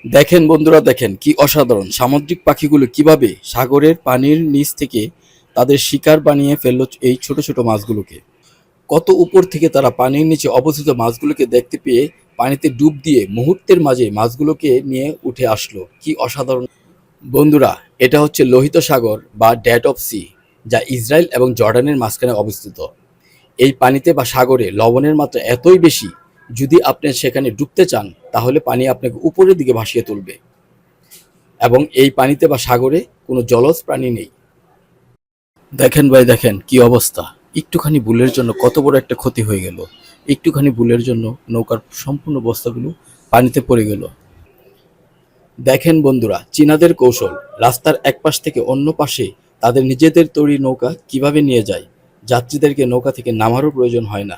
দেখেন বন্ধুরা, দেখেন কি অসাধারণ সামুদ্রিক পাখিগুলো কিভাবে সাগরের পানির নিচ থেকে তাদের শিকার বানিয়ে ফেললো এই ছোট ছোট মাছগুলোকে। কত উপর থেকে তারা পানির নিচে অবস্থিত মাছগুলোকে দেখতে পেয়ে পানিতে ডুব দিয়ে মুহূর্তের মাঝে মাছগুলোকে নিয়ে উঠে আসলো। কি অসাধারণ বন্ধুরা! এটা হচ্ছে লোহিত সাগর বা ডেড অফ সি, যা ইসরায়েল এবং জর্ডানের মাঝখানে অবস্থিত। এই পানিতে বা সাগরে লবণের মাত্রা এতই বেশি, যদি আপনি সেখানে ডুবতে চান তাহলে পানি আপনাকে উপরের দিকে ভাসিয়ে তুলবে। এবং এই পানিতে বা সাগরে কোনো জলজ প্রাণী নেই। দেখেন ভাই, দেখেন কি অবস্থা! একটুখানি ভুলের জন্য কত বড় একটা ক্ষতি হয়ে গেল। একটুখানি ভুলের জন্য নৌকার সম্পূর্ণ বস্তাগুলো পানিতে পড়ে গেল। দেখেন বন্ধুরা, চীনাদের কৌশল রাস্তার এক পাশ থেকে অন্য পাশে তাদের নিজেদের তৈরি নৌকা কিভাবে নিয়ে যায়। যাত্রীদেরকে নৌকা থেকে নামারও প্রয়োজন হয় না।